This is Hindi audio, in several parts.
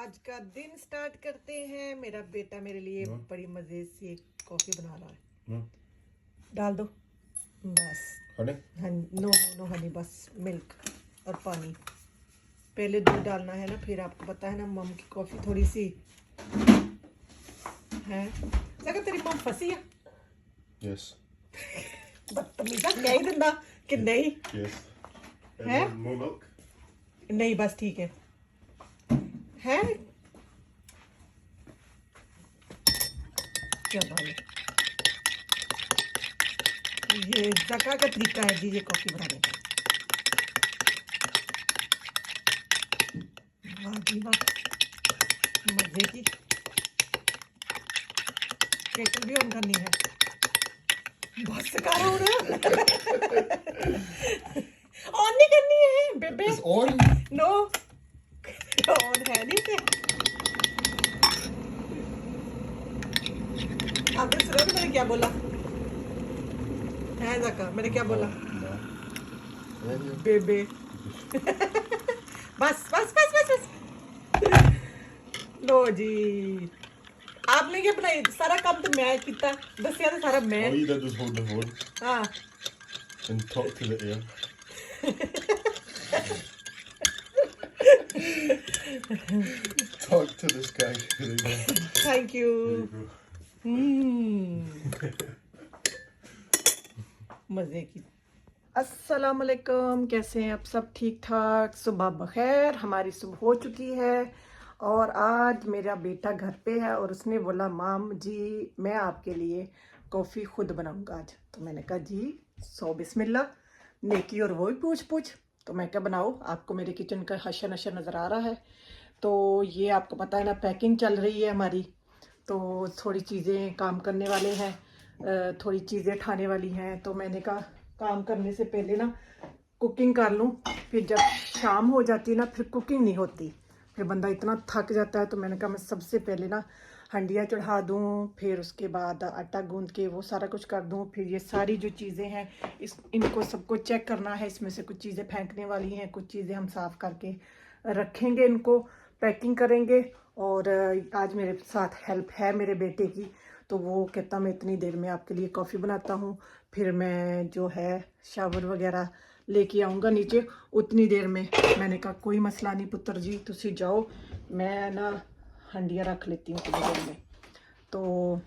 आज का दिन स्टार्ट करते हैं। मेरा बेटा मेरे लिए बड़ी मजे से कॉफी बना रहा है। डाल दो बस। हनी? हाँ, नो नो नो हनी, बस मिल्क और पानी। पहले दूध डालना है ना, फिर आपको पता है ना मम की कॉफी थोड़ी सी है। अगर तेरी मम फंसी है Yes. बदतमीजा कह ही दिंदा कि नहीं Yes. है। More milk? नहीं बस ठीक है क्या बात है। ये जका का तरीका है जी ये कॉफी बनाने का। वाह जी वाह, मजे की। केटल भी ऑन करनी है, बस कर हो रहा ऑन नहीं करनी है बेबे। It's on. नो ऑन है नहीं पे। आपने सुना कि मैंने क्या बोला है जका? मैंने क्या बोला? No. बेबे बस बस बस बस बस। लो जी, आपने क्या बनाई? सारा काम तो मैं किया, दसिया तो सारा मैं। All you did was hold the phone हाँ and talk to the air. Talk to the sky. There you go. Thank you. There you go. मजे की। अस्सलाम वालेकुम, कैसे हैं आप सब? ठीक ठाक। सुबह बखैर, हमारी सुबह हो चुकी है और आज मेरा बेटा घर पे है और उसने बोला माम जी मैं आपके लिए कॉफ़ी खुद बनाऊंगा आज। तो मैंने कहा जी सो बिस्मिल्लाह, नेकी और वो भी पूछ पूछ। तो मैं क्या बनाओ, आपको मेरे किचन का हशर नशर नज़र आ रहा है। तो ये आपको पता है ना पैकिंग चल रही है हमारी, तो थोड़ी चीज़ें काम करने वाले हैं, थोड़ी चीज़ें ठाने वाली हैं। तो मैंने कहा काम करने से पहले ना कुकिंग कर लूँ, फिर जब शाम हो जाती है ना फिर कुकिंग नहीं होती, फिर बंदा इतना थक जाता है। तो मैंने कहा मैं सबसे पहले ना हंडिया चढ़ा दूँ, फिर उसके बाद आटा गूंद के वो सारा कुछ कर दूँ। फिर ये सारी जो चीज़ें हैं इनको सबको चेक करना है। इसमें से कुछ चीज़ें फेंकने वाली हैं, कुछ चीज़ें हम साफ़ करके रखेंगे, इनको पैकिंग करेंगे। और आज मेरे साथ हेल्प है मेरे बेटे की, तो वो कहता मैं इतनी देर में आपके लिए कॉफ़ी बनाता हूँ, फिर मैं जो है शावर वगैरह लेके आऊँगा नीचे, उतनी देर में। मैंने कहा कोई मसला नहीं पुत्र जी, तुसी जाओ, मैं ना हंडिया रख लेती हूँ थोड़ी देर में। तो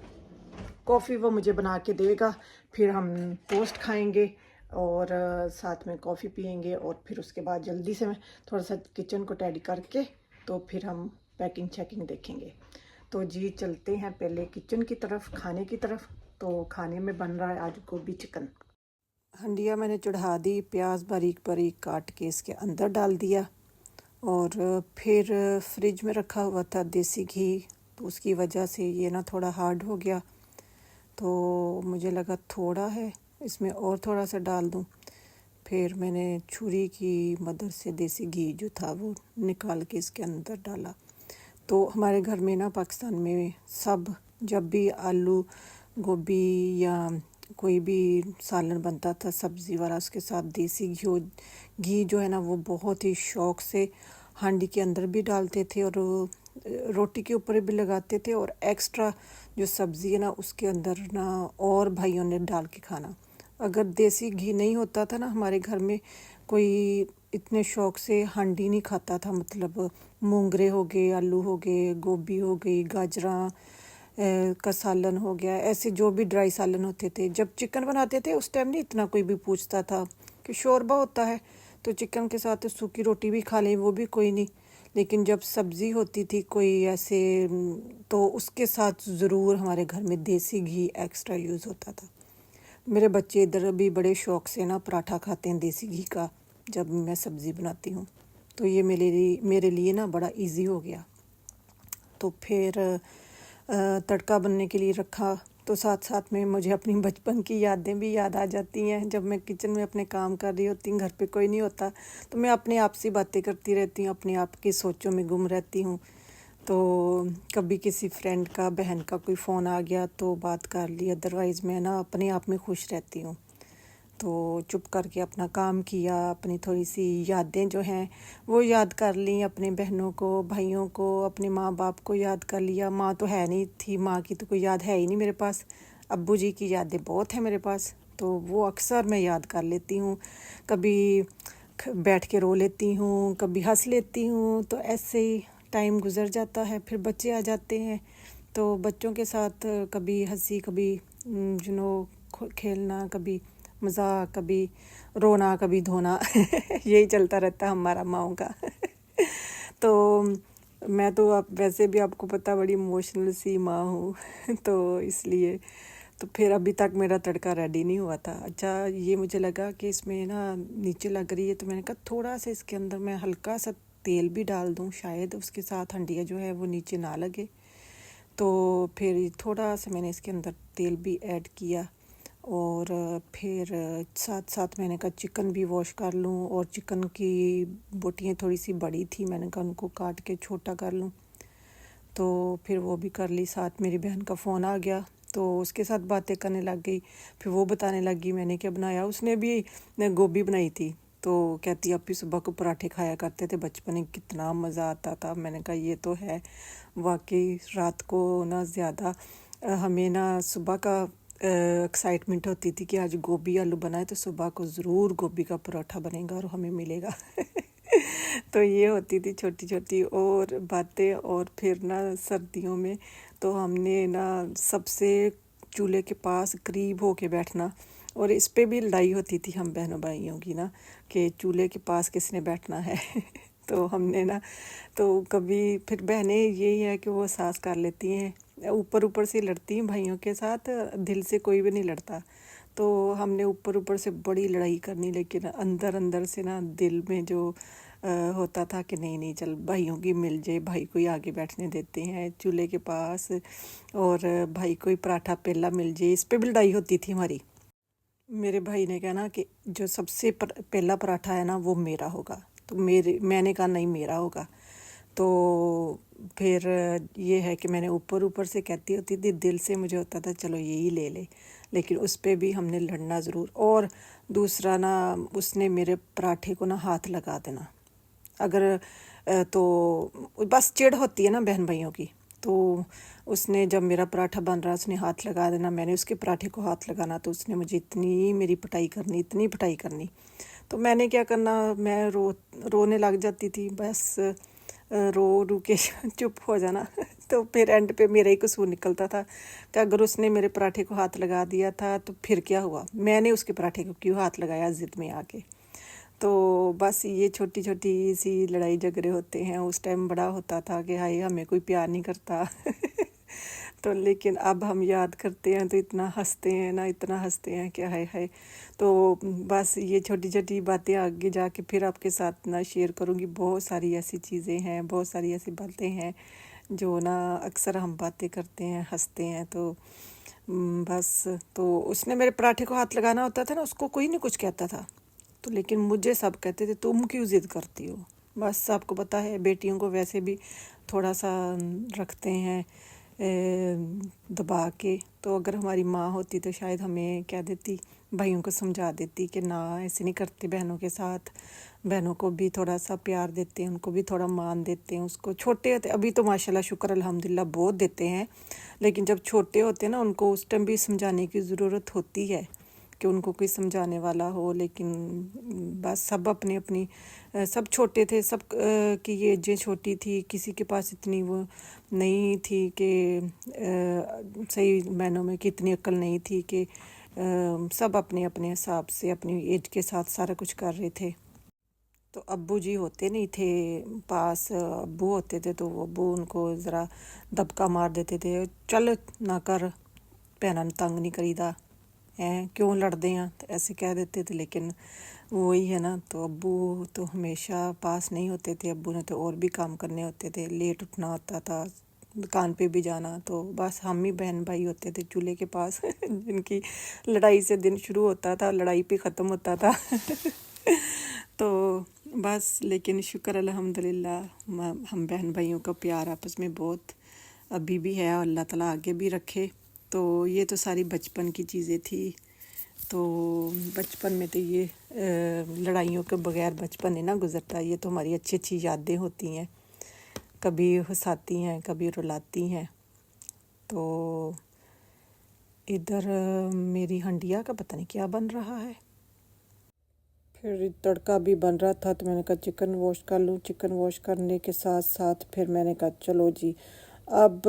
कॉफ़ी वो मुझे बना के देगा, फिर हम टोस्ट खाएंगे और साथ में कॉफ़ी पियेंगे। और फिर उसके बाद जल्दी से मैं थोड़ा सा किचन को टैडी करके तो फिर हम पैकिंग चेकिंग देखेंगे। तो जी चलते हैं पहले किचन की तरफ, खाने की तरफ। तो खाने में बन रहा है आज गोभी चिकन। हंडिया मैंने चढ़ा दी, प्याज बारीक बारीक काट के इसके अंदर डाल दिया और फिर फ्रिज में रखा हुआ था देसी घी, तो उसकी वजह से ये ना थोड़ा हार्ड हो गया। तो मुझे लगा थोड़ा है, इसमें और थोड़ा सा डाल दूं। फिर मैंने छुरी की मदद से देसी घी जो था वो निकाल के इसके अंदर डाला। तो हमारे घर में ना पाकिस्तान में सब जब भी आलू गोभी या कोई भी सालन बनता था सब्ज़ी वाला, उसके साथ देसी घी जो है ना वो बहुत ही शौक़ से हांडी के अंदर भी डालते थे और रोटी के ऊपर भी लगाते थे, और एक्स्ट्रा जो सब्ज़ी है ना उसके अंदर ना और भाइयों ने डाल के खाना। अगर देसी घी नहीं होता था ना हमारे घर में, कोई इतने शौक़ से हांडी नहीं खाता था। मतलब मूंगरे हो गए, आलू हो गए, गोभी हो गई, गाजरा का सालन हो गया, ऐसे जो भी ड्राई सालन होते थे। जब चिकन बनाते थे उस टाइम नहीं इतना कोई भी पूछता था कि शोरबा होता है तो चिकन के साथ सूखी रोटी भी खा लें, वो भी कोई नहीं। लेकिन जब सब्ज़ी होती थी कोई ऐसे तो उसके साथ ज़रूर हमारे घर में देसी घी एक्स्ट्रा यूज़ होता था। मेरे बच्चे इधर भी बड़े शौक़ से ना पराठा खाते हैं देसी घी का जब मैं सब्ज़ी बनाती हूँ, तो ये मेरे लिए ना बड़ा इजी हो गया। तो फिर तड़का बनने के लिए रखा, तो साथ साथ में मुझे अपनी बचपन की यादें भी याद आ जाती हैं। जब मैं किचन में अपने काम कर रही होती हूँ, घर पे कोई नहीं होता, तो मैं अपने आप से बातें करती रहती हूँ, अपने आप की सोचों में गुम रहती हूँ। तो कभी किसी फ्रेंड का, बहन का कोई फ़ोन आ गया तो बात कर ली, अदरवाइज़ मैं ना अपने आप में खुश रहती हूँ। तो चुप करके अपना काम किया, अपनी थोड़ी सी यादें जो हैं वो याद कर ली, अपने बहनों को, भाइयों को, अपने माँ बाप को याद कर लिया। माँ तो है नहीं थी, माँ की तो कोई याद है ही नहीं मेरे पास। अब्बू जी की यादें बहुत हैं मेरे पास, तो वो अक्सर मैं याद कर लेती हूँ। कभी बैठ के रो लेती हूँ, कभी हंस लेती हूँ, तो ऐसे ही टाइम गुजर जाता है। फिर बच्चे आ जाते हैं तो बच्चों के साथ कभी हंसी, कभी खेलना, कभी मज़ाक, कभी रोना, कभी धोना यही चलता रहता है हमारा माँओं का तो मैं तो अब वैसे भी आपको पता बड़ी इमोशनल सी माँ हूँ तो इसलिए तो फिर अभी तक मेरा तड़का रेडी नहीं हुआ था। अच्छा, ये मुझे लगा कि इसमें ना नीचे लग रही है, तो मैंने कहा थोड़ा सा इसके अंदर मैं हल्का सा तेल भी डाल दूँ, शायद उसके साथ हंडिया जो है वो नीचे ना लगे। तो फिर थोड़ा सा मैंने इसके अंदर तेल भी ऐड किया और फिर साथ साथ मैंने कहा चिकन भी वॉश कर लूँ, और चिकन की बोटियाँ थोड़ी सी बड़ी थी, मैंने कहा उनको काट के छोटा कर लूँ, तो फिर वो भी कर ली। साथ मेरी बहन का फ़ोन आ गया तो उसके साथ बातें करने लग गई। फिर वो बताने लगी मैंने क्या बनाया। उसने भी गोभी बनाई थी, तो कहती अब भी सुबह को पराठे खाया करते थे बचपन में, कितना मज़ा आता था। मैंने कहा ये तो है वाकई, रात को ना ज़्यादा हमें ना सुबह का एक्साइटमेंट होती थी कि आज गोभी आलू बनाए तो सुबह को ज़रूर गोभी का पराठा बनेगा और हमें मिलेगा तो ये होती थी छोटी छोटी और बातें। और फिर ना सर्दियों में तो हमने ना सबसे चूल्हे के पास करीब होके बैठना, और इस पे भी लड़ाई होती थी हम बहनों भाइयों की ना कि चूल्हे के पास किसने बैठना है तो हमने ना तो कभी फिर बहनें यही है कि वो सास कर लेती हैं, ऊपर ऊपर से लड़ती हैं भाइयों के साथ, दिल से कोई भी नहीं लड़ता। तो हमने ऊपर ऊपर से बड़ी लड़ाई करनी, लेकिन अंदर अंदर से ना दिल में जो होता था कि नहीं नहीं चल भाइयों की मिल जाए, भाई को ही आगे बैठने देते हैं चूल्हे के पास, और भाई को ही पराठा पेला मिल जाए। इस पे भी लड़ाई होती थी हमारी। मेरे भाई ने कहना कि जो सबसे पहला पराठा है ना वो मेरा होगा, तो मैंने कहा नहीं मेरा होगा। तो फिर ये है कि मैंने ऊपर ऊपर से कहती होती थी, दिल से मुझे होता था चलो यही ले ले, लेकिन उस पे भी हमने लड़ना ज़रूर। और दूसरा ना उसने मेरे पराठे को ना हाथ लगा देना, अगर तो बस चिढ़ होती है ना बहन भाइयों की, तो उसने जब मेरा पराठा बन रहा उसने हाथ लगा देना, मैंने उसके पराठे को हाथ लगाना, तो उसने मुझे इतनी मेरी पिटाई करनी, इतनी पिटाई करनी। तो मैंने क्या करना, मैं रोने लग जाती थी, बस रो के चुप हो जाना तो फिर एंड पे मेरा ही कसूर निकलता था कि अगर उसने मेरे पराठे को हाथ लगा दिया था तो फिर क्या हुआ, मैंने उसके पराठे को क्यों हाथ लगाया ज़िद में आके। तो बस ये छोटी छोटी सी लड़ाई झगड़े होते हैं। उस टाइम बड़ा होता था कि हाय हमें कोई प्यार नहीं करता तो लेकिन अब हम याद करते हैं तो इतना हंसते हैं ना, इतना हंसते हैं कि हाय हाय। तो बस ये छोटी छोटी बातें आगे जाके फिर आपके साथ ना शेयर करूँगी। बहुत सारी ऐसी चीज़ें हैं, बहुत सारी ऐसी बातें हैं जो ना अक्सर हम बातें करते हैं, हंसते हैं। तो बस तो उसने मेरे पराठे को हाथ लगाना होता था ना, उसको कोई नहीं कुछ कहता था, तो लेकिन मुझे सब कहते थे तुम क्यों ज़िद करती हो। बस आपको पता है बेटियों को वैसे भी थोड़ा सा रखते हैं दबा के, तो अगर हमारी माँ होती तो शायद हमें कह देती, भाइयों को समझा देती कि ना ऐसे नहीं करते बहनों के साथ, बहनों को भी थोड़ा सा प्यार देते हैं, उनको भी थोड़ा मान देते हैं। उसको छोटे होते अभी तो माशाल्लाह शुक्र अल्हम्दुलिल्लाह बहुत देते हैं, लेकिन जब छोटे होते हैं ना उनको उस टाइम भी समझाने की ज़रूरत होती है कि उनको कोई समझाने वाला हो। लेकिन बस सब अपनी अपनी सब छोटे थे, सब की ये एजें छोटी थी, किसी के पास इतनी वो नहीं थी कि सही मायनों में कि इतनी अक्ल नहीं थी कि सब अपने अपने हिसाब से अपनी एज के साथ सारा कुछ कर रहे थे। तो अब्बू जी होते नहीं थे पास, अब्बू होते थे तो वो अब्बू उनको ज़रा दबका मार देते थे, चल ना कर भैनों नूं तंग नहीं करीदा हैं, क्यों लड़ते हैं, तो ऐसे कह देते थे। लेकिन वही है ना, तो अब्बू तो हमेशा पास नहीं होते थे, अब्बू ने तो और भी काम करने होते थे, लेट उठना होता था, दुकान पे भी जाना। तो बस हम ही बहन भाई होते थे चूल्हे के पास जिनकी लड़ाई से दिन शुरू होता था, लड़ाई पे ख़त्म होता था तो बस, लेकिन शुक्र अल्हम्दुलिल्लाह हम बहन भाइयों का प्यार आपस में बहुत अभी भी है, और अल्लाह ताला आगे भी रखे। तो ये तो सारी बचपन की चीज़ें थी। तो बचपन में तो ये लड़ाइयों के बगैर बचपन नहीं ना गुजरता। ये तो हमारी अच्छी अच्छी यादें होती हैं, कभी हंसाती हैं कभी रुलाती हैं। तो इधर मेरी हंडिया का पता नहीं क्या बन रहा है। फिर तड़का भी बन रहा था तो मैंने कहा चिकन वॉश कर लूँ। चिकन वॉश करने के साथ साथ फिर मैंने कहा चलो जी अब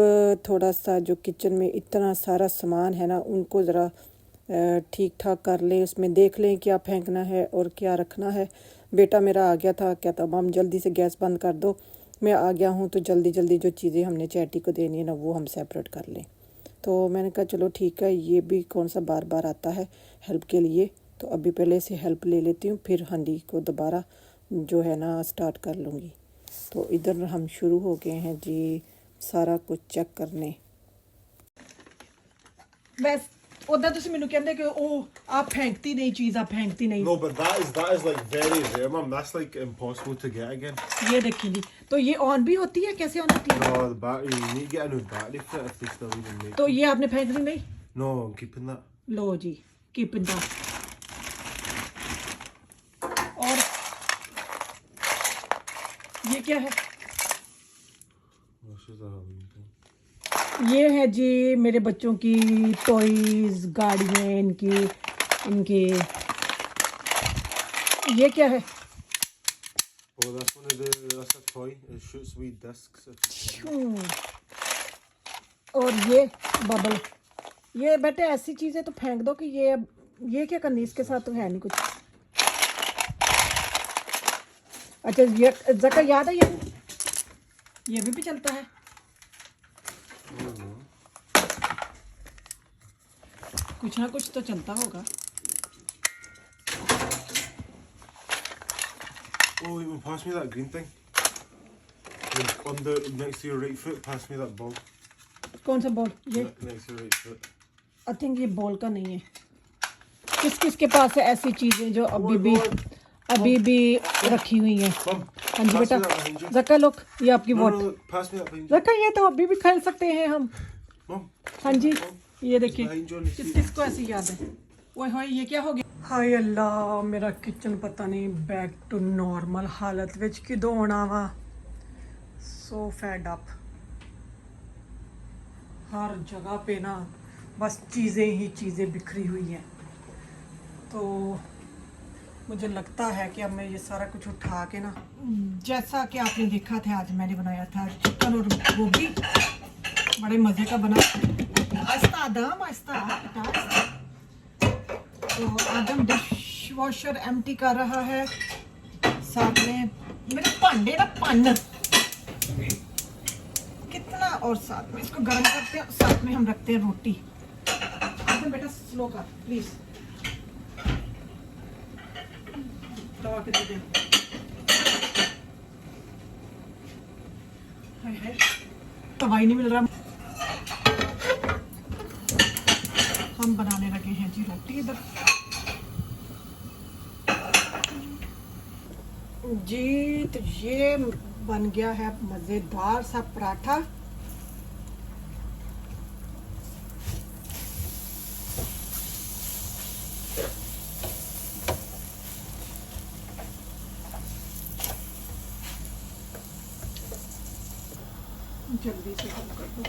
थोड़ा सा जो किचन में इतना सारा सामान है ना उनको ज़रा ठीक ठाक कर लें, उसमें देख लें क्या फेंकना है और क्या रखना है। बेटा मेरा आ गया था, कहता मम जल्दी से गैस बंद कर दो, मैं आ गया हूँ तो जल्दी जल्दी जो चीज़ें हमने चैटी को देनी है ना वो हम सेपरेट कर लें। तो मैंने कहा चलो ठीक है, ये भी कौन सा बार बार आता है हेल्प के लिए, तो अभी पहले से हेल्प ले लेती हूँ, फिर हंडी को दोबारा जो है ना स्टार्ट कर लूँगी। तो इधर हम शुरू हो गए हैं जी सारा कुछ चेक करने। बस उधर ਤੁਸੀਂ ਮੈਨੂੰ ਕਹਿੰਦੇ कि ਉਹ आप फेंकती नहीं चीज़, आप फेंकती नहीं। No, but that is like very rare, mum. That's like impossible to get again. ये देखिए तो ये ऑन भी होती है, कैसे ऑन होती है? No, the battery. You need to get a new battery for it if they still even make. तो ये आपने फेंकनी नहीं? No, I'm keeping that. लो जी कीप इन दैट। और ये क्या है? This is a ये है जी मेरे बच्चों की टॉयज, गाड़ियाँ इनकी ये क्या है? Oh, that's a toy. It shoots wee discs. और ये बबल, ये बेटे ऐसी चीजें तो फेंक दो कि ये क्या करनी, इसके साथ तो है नहीं कुछ। अच्छा ये जका याद है, ये भी चलता है। कुछ ना कुछ तो चलता होगा। Oh, wait, pass me that green thing. Under next to your right foot, pass me that ball. कौन सा बॉल? ये Next to your right foot. I think ये बॉल का नहीं है। किस किस के पास है ऐसी चीजें जो अभी भी रखी हुई हैं? Mum, हाँ जी pass बेटा, me that behind you. जका लोग ये आपकी No, vote. no, pass me that behind you. जका ये तो अभी भी खेल सकते हैं हम। Mum. हाँ जी ये देखिए behind you on the किस seat. किस को ऐसी याद है। ओए होए ये क्या हो गया? हाय अल्लाह, मेरा किचन पता नहीं बैक टू नॉर्मल हालत विच किदों आना वा। सो फेड अप, हर जगह पे ना बस चीज़ें ही चीज़ें बिखरी हुई हैं। तो मुझे लगता है कि अब मैं ये सारा कुछ उठा के ना, जैसा कि आपने देखा था आज मैंने बनाया था चिकन और गोभी, बड़े मज़े का बना। आहिस्ता आदम आहिस्ता। तो आदम डिश वॉशर एम्प्टी कर रहा है, साथ में मेरे भांडे ना पन कितना, और साथ में इसको गर्म करते हैं, साथ में हम रखते हैं रोटी। आदम बेटा स्लो कर प्लीज, दवा के दे दे। हाय हाय दवाई नहीं मिल रहा। हम बनाने लगे हैं जी रोटी इधर जी। तो ये बन गया है मजेदार सा पराठा। जल्दी से हम कर दो।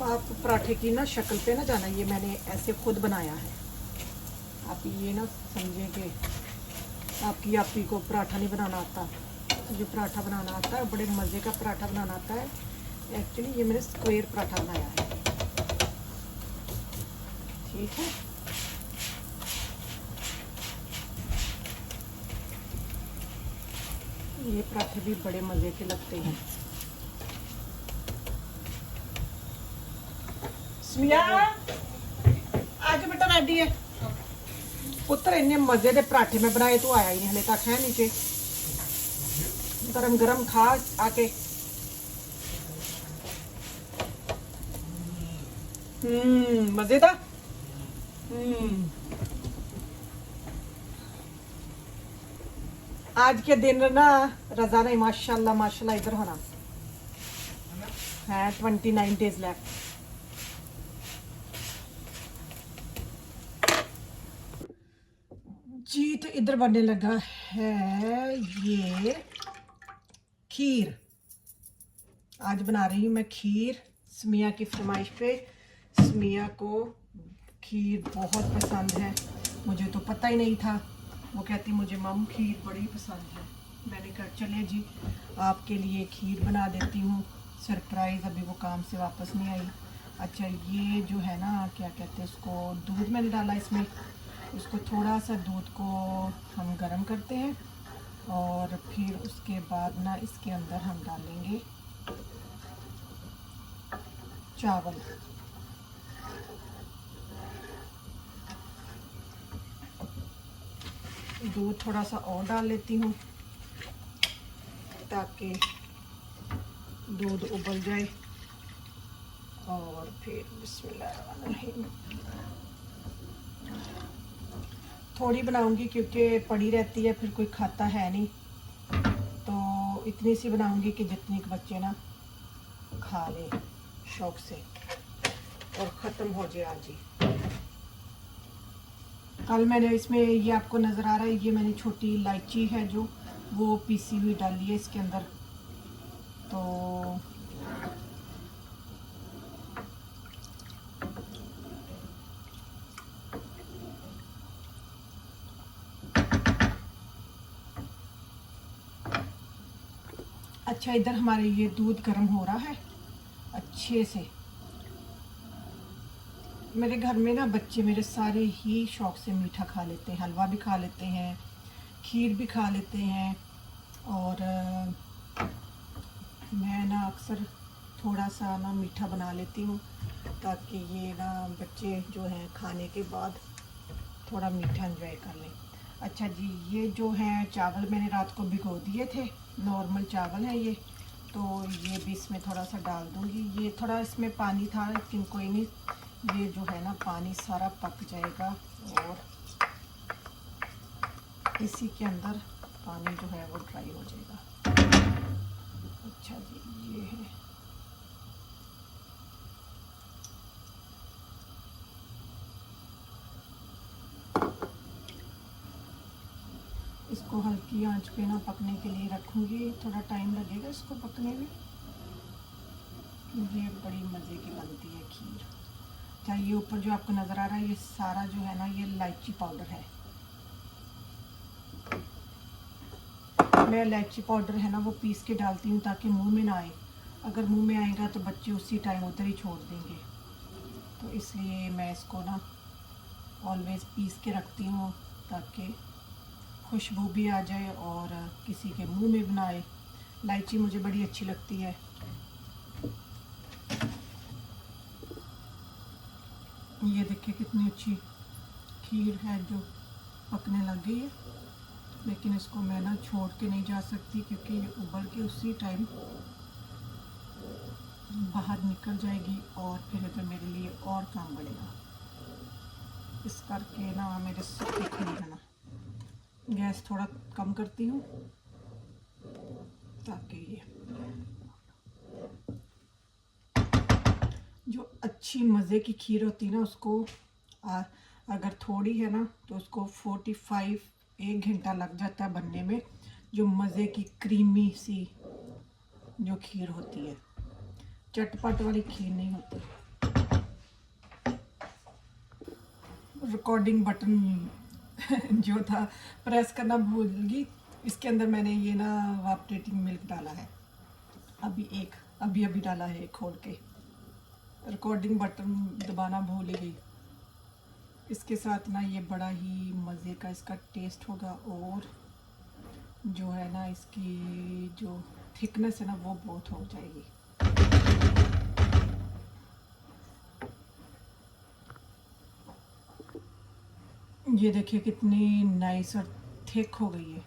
आप पराठे की ना शक्ल पे ना जाना, ये मैंने ऐसे खुद बनाया है। आप ये ना समझे कि आपकी को पराठा नहीं बनाना आता, जो पराठा बनाना आता है बड़े मज़े का पराठा बनाना आता है। एक्चुअली ये मैंने स्क्वायर पराठा बनाया है, ठीक है। ये पराठे भी बड़े मज़े के लगते हैं। स्मिया आज बेटा रेडी है पुत्र, इन्ने मजे के पराठे में बनाए, तू आया ही नहीं हले तक है नीचे। गरम गरम खा आके। मजेदार। आज के दिन ना रजा ने माशाल्लाह माशाल्लाह इधर होना है 29 डेज लेफ्ट। जी तो इधर बनने लगा है ये खीर। आज बना रही हूँ मैं खीर समिया की फरमाइश पे। समिया को खीर बहुत पसंद है, मुझे तो पता ही नहीं था। वो कहती मुझे मम खीर बड़ी पसंद है। मैंने कहा चले जी आपके लिए खीर बना देती हूँ सरप्राइज़। अभी वो काम से वापस नहीं आई। अच्छा ये जो है ना क्या कहते हैं उसको, दूध मैंने डाला इसमें। इसको थोड़ा सा दूध को हम गरम करते हैं और फिर उसके बाद ना इसके अंदर हम डालेंगे चावल। दूध थोड़ा सा और डाल लेती हूँ ताकि दूध उबल जाए। और फिर बिस्मिल्लाहिर्रहमानिर्रहीम थोड़ी बनाऊंगी क्योंकि पड़ी रहती है फिर कोई खाता है नहीं, तो इतनी सी बनाऊंगी कि जितनी के बच्चे ना खा लें शौक से और ख़त्म हो जाए आज ही। कल मैंने इसमें ये आपको नज़र आ रहा है, ये मैंने छोटी इलायची है जो वो पीसी हुई डाली है इसके अंदर। तो अच्छा इधर हमारे ये दूध गर्म हो रहा है अच्छे से। मेरे घर में ना बच्चे मेरे सारे ही शौक से मीठा खा लेते हैं, हलवा भी खा लेते हैं, खीर भी खा लेते हैं। और मैं ना अक्सर थोड़ा सा ना मीठा बना लेती हूँ ताकि ये ना बच्चे जो हैं खाने के बाद थोड़ा मीठा एंजॉय कर लें। अच्छा जी ये जो है चावल मैंने रात को भिगो दिए थे, नॉर्मल चावल है ये, तो ये भी इसमें थोड़ा सा डाल दूँगी। ये थोड़ा इसमें पानी था लेकिन कोई नहीं, ये जो है ना पानी सारा पक जाएगा और इसी के अंदर पानी जो है वो ड्राई हो जाएगा। अच्छा जी ये है। इसको हल्की आंच पे ना पकने के लिए रखूँगी, थोड़ा टाइम लगेगा इसको पकने में। ये बड़ी मज़े की बनती है खीर। अच्छा ये ऊपर जो आपको नज़र आ रहा है ये सारा जो है ना ये इलायची पाउडर है। मैं इलायची पाउडर है ना वो पीस के डालती हूँ ताकि मुंह में ना आए। अगर मुंह में आएगा तो बच्चे उसी टाइम उधर ही छोड़ देंगे, तो इसलिए मैं इसको ना ऑलवेज़ पीस के रखती हूँ ताकि खुशबू भी आ जाए और किसी के मुंह में भी ना आए। इलायची मुझे बड़ी अच्छी लगती है। ये देखिए कितनी अच्छी खीर है जो पकने लग गई है, लेकिन इसको मैं ना छोड़ के नहीं जा सकती क्योंकि ये उबल के उसी टाइम बाहर निकल जाएगी और फिर इधर मेरे लिए और काम बढ़ेगा। इस करके ना मेरे सबके खीर है ना गैस थोड़ा कम करती हूँ ताकि ये जो अच्छी मज़े की खीर होती है ना उसको अगर थोड़ी है ना तो उसको 45 1 घंटा लग जाता है बनने में। जो मज़े की क्रीमी सी जो खीर होती है, चटपट वाली खीर नहीं होती। रिकॉर्डिंग बटन जो था प्रेस करना भूल गई। इसके अंदर मैंने ये ना वापरेटिंग मिल्क डाला है, अभी डाला है खोल के। रिकॉर्डिंग बटन दबाना भूल ही गई। इसके साथ ना ये बड़ा ही मज़े का इसका टेस्ट होगा और जो है ना इसकी जो थिकनेस है ना वो बहुत हो जाएगी। ये देखिए कितनी नाइस और थिक हो गई है।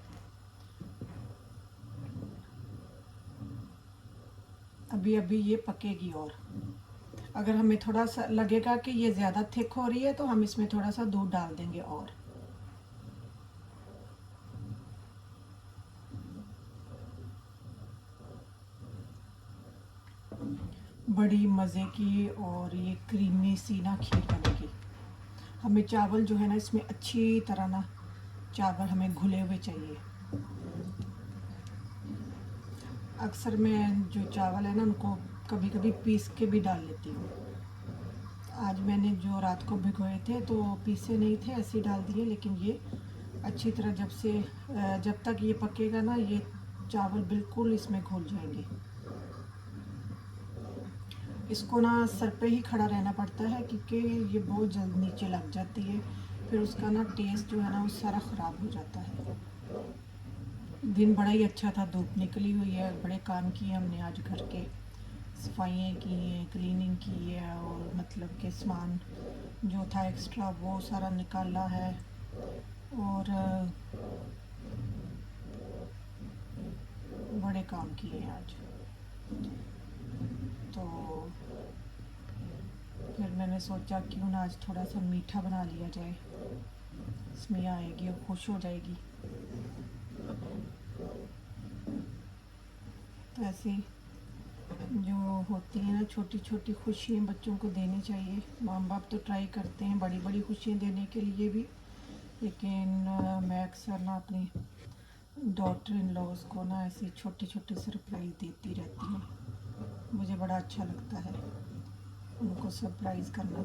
अभी ये पकेगी और अगर हमें थोड़ा सा लगेगा कि ये ज़्यादा थिक हो रही है तो हम इसमें थोड़ा सा दूध डाल देंगे। और बड़ी मज़े की और ये क्रीमी सी ना खीर बनेगी। हमें चावल जो है ना इसमें अच्छी तरह ना चावल हमें घुले हुए चाहिए। अक्सर मैं जो चावल है ना उनको कभी कभी पीस के भी डाल लेती हूँ। आज मैंने जो रात को भिगोए थे तो पीसे नहीं थे, ऐसे ही डाल दिए। लेकिन ये अच्छी तरह जब तक ये पकेगा ना ये चावल बिल्कुल इसमें घुल जाएंगे। इसको ना सर पे ही खड़ा रहना पड़ता है क्योंकि ये बहुत जल्द नीचे लग जाती है, फिर उसका ना टेस्ट जो है ना वो सारा ख़राब हो जाता है। दिन बड़ा ही अच्छा था, धूप निकली हुई है, बड़े काम किए हमने आज। घर के सफाइयाँ की हैं, क्लीनिंग की है और मतलब के सामान जो था एक्स्ट्रा वो सारा निकाला है। और बड़े काम किए हैं आज। तो फिर मैंने सोचा क्यों ना आज थोड़ा सा मीठा बना लिया जाए, इसमें आएगी और खुश हो जाएगी। तो ऐसे जो होती हैं ना छोटी छोटी खुशियाँ बच्चों को देनी चाहिए। माँ बाप तो ट्राई करते हैं बड़ी बड़ी खुशियाँ देने के लिए भी, लेकिन मैं अक्सर ना अपनी डॉटर इन लॉज को ना ऐसी छोटी छोटी सरप्राइज़ देती रहती हूँ। मुझे बड़ा अच्छा लगता है उनको सरप्राइज़ करना।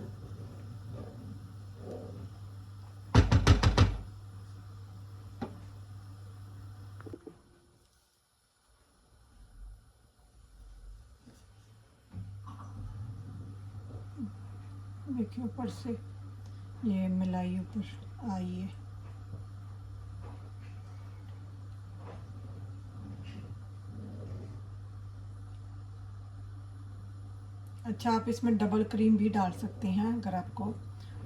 देखिए ऊपर से ये मलाई ऊपर आई है। अच्छा, आप इसमें डबल क्रीम भी डाल सकते हैं अगर आपको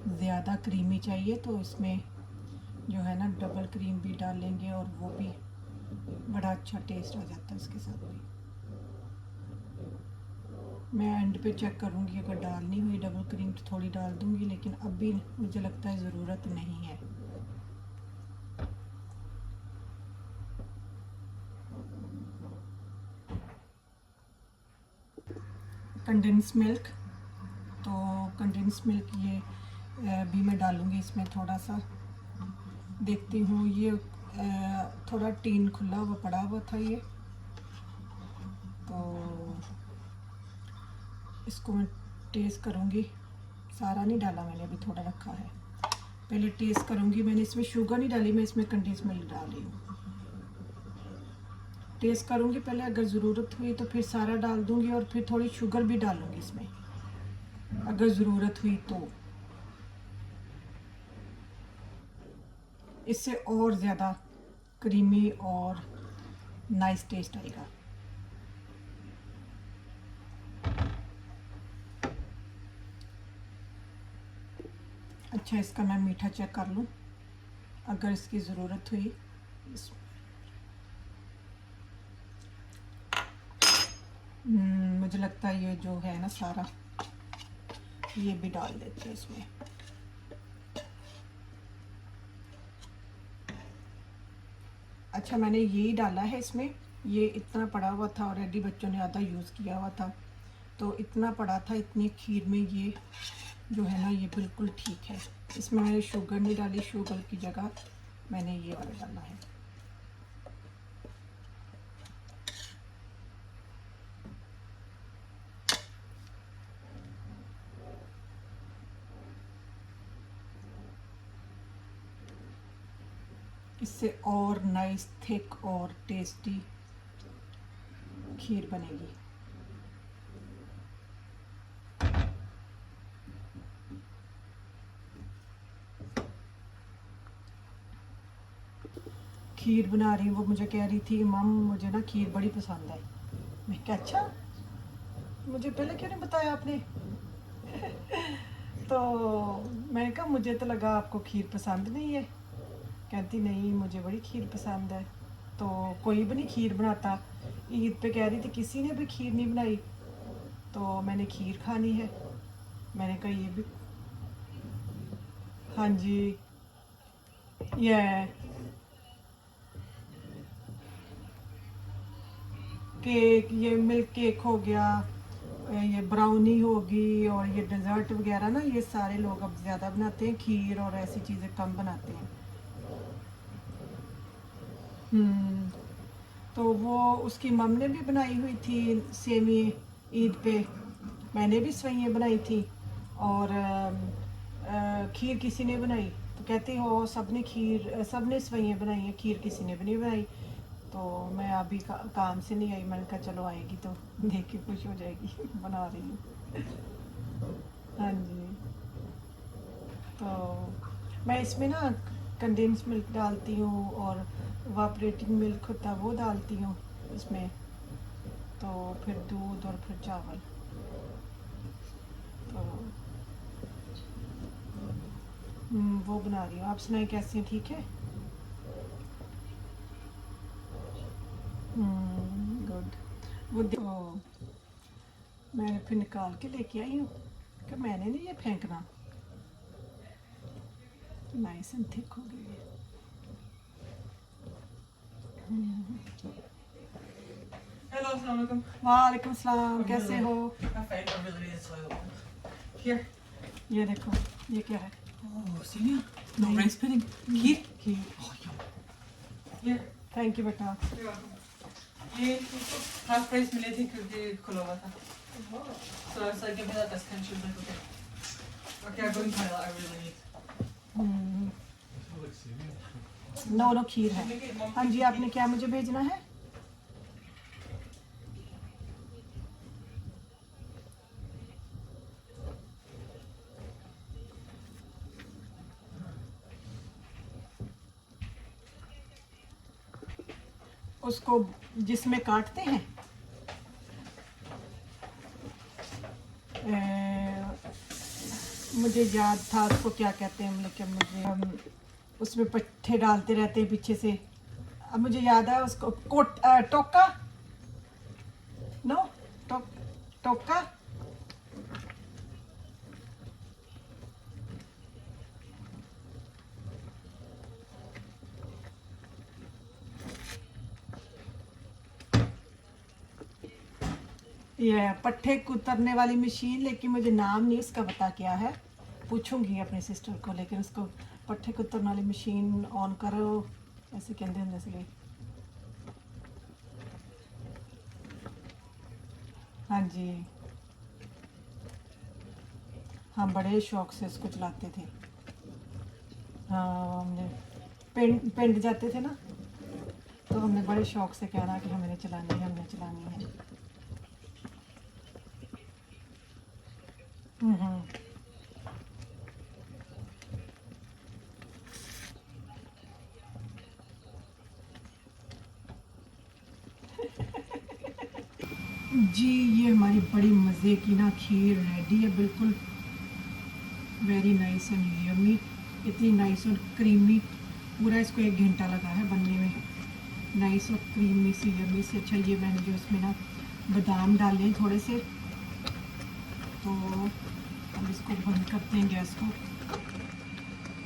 ज़्यादा क्रीमी चाहिए तो इसमें जो है ना डबल क्रीम भी डाल लेंगे और वो भी बड़ा अच्छा टेस्ट आ जाता है इसके साथ भी। मैं एंड पे चेक करूँगी, अगर डालनी हुई डबल क्रीम तो थोड़ी डाल दूँगी, लेकिन अभी मुझे लगता है ज़रूरत नहीं है। कंडेंस मिल्क, तो कंडेंस मिल्क ये भी मैं डालूँगी इसमें थोड़ा सा। देखती हूँ ये थोड़ा टीन खुला हुआ पड़ा हुआ था ये, तो इसको मैं टेस्ट करूँगी। सारा नहीं डाला मैंने, अभी थोड़ा रखा है, पहले टेस्ट करूँगी। मैंने इसमें शुगर नहीं डाली, मैं इसमें कंडेंस मिल्क डाल रही हूँ। टेस्ट करूँगी पहले, अगर ज़रूरत हुई तो फिर सारा डाल दूँगी और फिर थोड़ी शुगर भी डालूँगी इसमें अगर ज़रूरत हुई तो। इससे और ज़्यादा क्रीमी और नाइस टेस्ट आएगा। अच्छा, इसका मैं मीठा चेक कर लूँ अगर इसकी ज़रूरत हुई। मुझे लगता है ये जो है ना सारा ये भी डाल देते हैं इसमें। अच्छा, मैंने यही डाला है इसमें, ये इतना पड़ा हुआ था ऑलरेडी, बच्चों ने आधा यूज़ किया हुआ था तो इतना पड़ा था। इतनी खीर में ये जो है ना ये बिल्कुल ठीक है। इसमें मैंने शुगर नहीं डाली, शुगर की जगह मैंने ये वाला डाला है। इससे और नाइस थिक और टेस्टी खीर बनेगी। खीर बना रही हूँ, वो मुझे कह रही थी मम मुझे ना खीर बड़ी पसंद है। मैं क्या, अच्छा मुझे पहले क्यों नहीं बताया आपने? तो मैंने कहा मुझे तो लगा आपको खीर पसंद नहीं है। कहती नहीं मुझे बड़ी खीर पसंद है। तो कोई भी नहीं खीर बनाता, ईद पे कह रही थी किसी ने भी खीर नहीं बनाई, तो मैंने खीर खानी है। मैंने कहा ये भी, हाँ जी, ये केक, ये मिल्क केक हो गया, ये ब्राउनी होगी और ये डेजर्ट वगैरह ना, ये सारे लोग अब ज़्यादा बनाते हैं, खीर और ऐसी चीज़ें कम बनाते हैं। तो वो उसकी मम ने भी बनाई हुई थी सेवियाँ ईद पे, मैंने भी सेवियाँ बनाई थी, और खीर किसी ने बनाई। तो कहते हो सबने खीर, सबने सेवियाँ बनाई हैं, खीर किसी ने भी नहीं बनाई। तो मैं अभी काम से नहीं आई, मैंने कहा चलो आएगी तो देख के खुश हो जाएगी। बना रही हूँ। हाँ जी। तो मैं इसमें ना कंडेंस मिल्क डालती हूँ और वापरेटिंग मिल्क होता है वो डालती हूँ इसमें, तो फिर दूध और फिर चावल। तो वो बना रही हूँ। आप सुनाए कैसे हैं, ठीक है? गुड। वो मैं फिर निकाल के लेके आई हूँ कि मैंने नहीं ये फेंकना। नाइस एंड थिक हो गई है। Hello, assalamualaikum. वालेकुम सलाम, कैसे हो? I found a really nice toilet. Here. ये देखो, ये क्या है? Oh, Senior. No नहीं। rice pudding. Kheer. Kheer. Oh, yum. Here. Thank you बेटा। You're welcome. ये half price मिले थे क्योंकि खुला हुआ था. So I was like, give me that discount. She was like, okay. Okay, I'm going to toilet. I really need. No no खीर है। हाँ जी, आपने क्या मुझे भेजना है? उसको जिसमें काटते हैं, मुझे याद था उसको क्या कहते हैं, लेकिन मुझे उसमें पट्टे डालते रहते हैं पीछे से। अब मुझे याद है उसको टोका, नो टोका। ये पट्टे कुतरने वाली मशीन, लेकिन मुझे नाम नहीं उसका पता क्या है, पूछूंगी अपनी सिस्टर को। लेकिन उसको पट्टे कुतरने वाली मशीन ऑन करो ऐसे कहते होंगे से। हाँ जी, हम बड़े शौक से इसको चलाते थे। हाँ, हमने पिंड जाते थे ना, तो हमने बड़े शौक से कहना कि हमने चलानी है, हमने चलानी है। जी, ये हमारी बड़ी मज़े की ना खीर रेडी है, बिल्कुल वेरी नाइस एंड यम्मी, इतनी नाइस और क्रीमी। पूरा इसको 1 घंटा लगा है बनने में, नाइस और क्रीमी सी यम्मी सी। अच्छा, ये मैंने जो इसमें ना बादाम डाले हैं थोड़े से, तो अब इसको बंद करते हैं गैस को,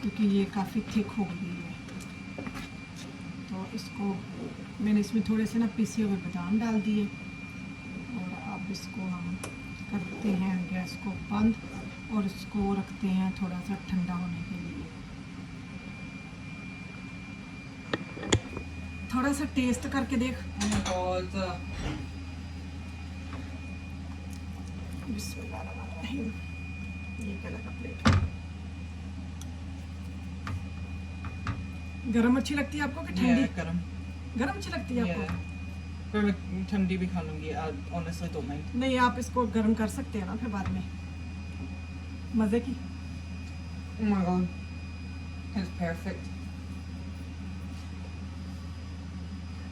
क्योंकि ये काफ़ी थिक हो गई है। तो इसको मैंने इसमें थोड़े से ना पिसे हुए बादाम डाल दिए, और अब इसको हम करते हैं गैस को बंद और इसको रखते हैं थोड़ा सा ठंडा होने के लिए। थोड़ा सा टेस्ट करके देख। Oh my god. बिस्मिल्लाहिर्रहमानिर्रहीम। ये क्या लगा प्लेट? गरम अच्छी लगती है आपको कि ठंडी? Yeah, गरम. गरम अच्छी लगती है आपको? Yeah. पर मैं ठंडी भी खा लूँगी. I honestly don't mind. नहीं, आप इसको गरम कर सकते हैं ना फिर बाद में, मज़े की। Oh my god. It's perfect.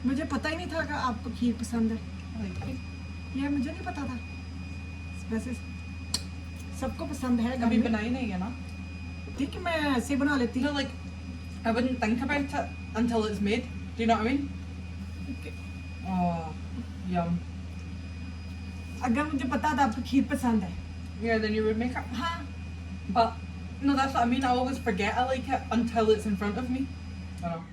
मुझे पता ही नहीं था कि आपको खीर पसंद है, I like it. ये मुझे नहीं पता था। वैसे सबको पसंद है। कभी बनाई नहीं है ना? ठीक है, मैं ऐसे बना लेती You know, हूँ। like, I wouldn't think about it until it's made. Do you know what I mean? Oh, yum. अगर मुझे पता था आपको खीर पसंद है। Yeah, then you would make it. हाँ, But, no, that's what I mean. I always forget I like it until it's in front of me. I know.